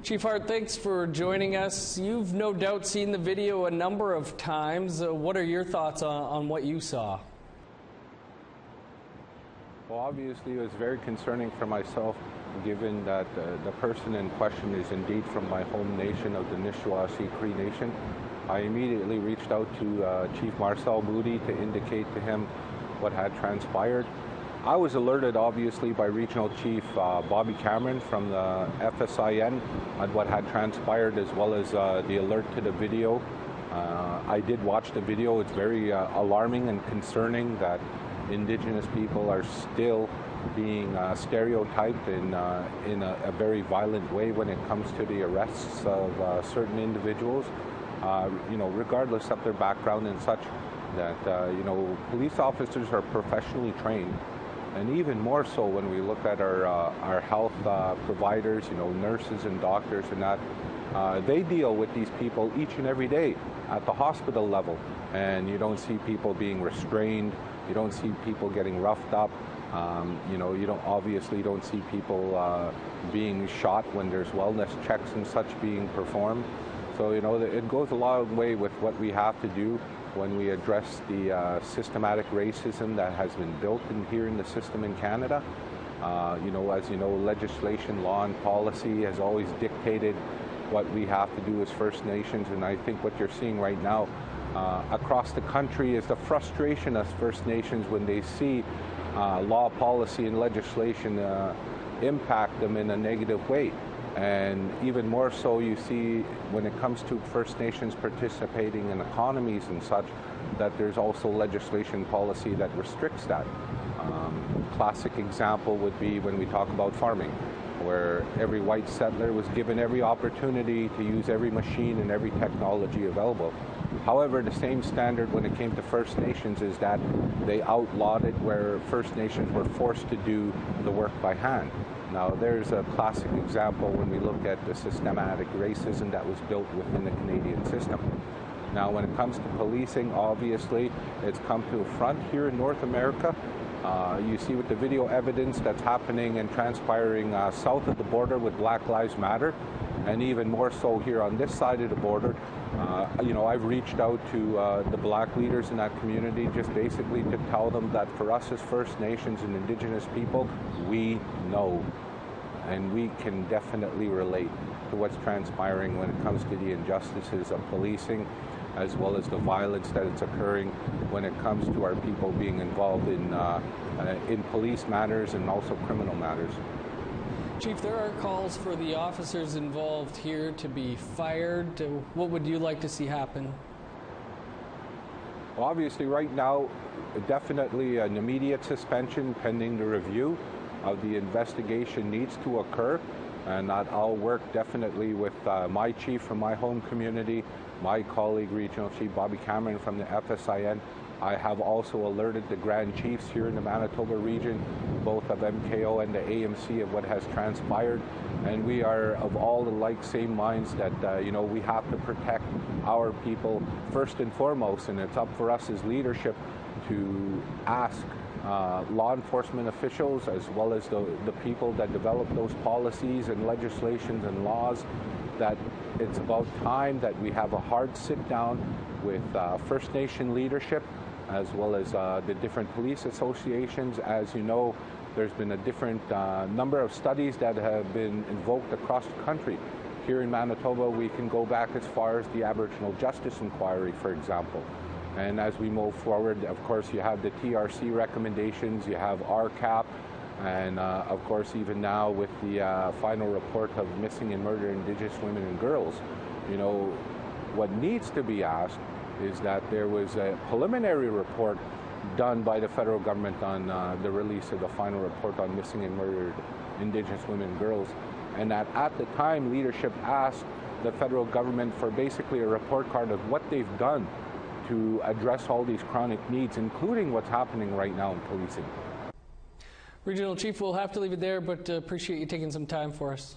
Chief Hart, thanks for joining us. You've no doubt seen the video a number of times. What are your thoughts on what you saw? Well, obviously it was very concerning for myself, given that the person in question is indeed from my home nation of the Nishnawasi Cree Nation. I immediately reached out to Chief Marcel Moody to indicate to him what had transpired. I was alerted, obviously, by Regional Chief Bobby Cameron from the FSIN on what had transpired, as well as the alert to the video. I did watch the video. It's very alarming and concerning that Indigenous people are still being stereotyped in a very violent way when it comes to the arrests of certain individuals, regardless of their background and such. That police officers are professionally trained. And even more so when we look at our health providers, nurses and doctors and that, they deal with these people each and every day at the hospital level. And you don't see people being restrained, you don't see people getting roughed up, you don't see people being shot when there's wellness checks and such being performed. So, it goes a long way with what we have to do when we address the systematic racism that has been built here in the system in Canada. As you know, legislation, law, and policy has always dictated what we have to do as First Nations, and I think what you're seeing right now across the country is the frustration of First Nations when they see law, policy, and legislation impact them in a negative way. And even more so you see when it comes to First Nations participating in economies and such, that there's also legislation policy that restricts that. Classic example would be when we talk about farming, where every white settler was given every opportunity to use every machine and every technology available. However, the same standard when it came to First Nations is that they outlawed it, where First Nations were forced to do the work by hand. Now, there's a classic example when we look at the systematic racism that was built within the Canadian system. Now, when it comes to policing, obviously, it's come to a front here in North America. You see with the video evidence that's happening and transpiring south of the border with Black Lives Matter, and even more so here on this side of the border. I've reached out to the black leaders in that community just basically to tell them that for us as First Nations and Indigenous people, we know and we can definitely relate to what's transpiring when it comes to the injustices of policing, as well as the violence that is occurring when it comes to our people being involved in police matters and also criminal matters. Chief, there are calls for the officers involved here to be fired. What would you like to see happen? Well, obviously, right now, definitely an immediate suspension pending the review of the investigation needs to occur. And I'll work definitely with my chief from my home community, my colleague, Regional Chief Bobby Cameron from the FSIN. I have also alerted the Grand Chiefs here in the Manitoba region, both of MKO and the AMC, of what has transpired. And we are of all the same minds that, we have to protect our people first and foremost. And it's up for us as leadership to ask law enforcement officials, as well as the people that develop those policies and legislations and laws, that it's about time that we have a hard sit down with First Nation leadership, as well as the different police associations. As you know, there's been a different number of studies that have been invoked across the country. Here in Manitoba, we can go back as far as the Aboriginal Justice Inquiry, for example. And as we move forward, of course, you have the TRC recommendations, you have RCAP, and of course, even now with the final report of missing and murdered Indigenous women and girls, what needs to be asked is that there was a preliminary report done by the federal government on the release of the final report on missing and murdered Indigenous women and girls, and that at the time, leadership asked the federal government for basically a report card of what they've done to address all these chronic needs, including what's happening right now in policing. Regional Chief, we'll have to leave it there, but appreciate you taking some time for us.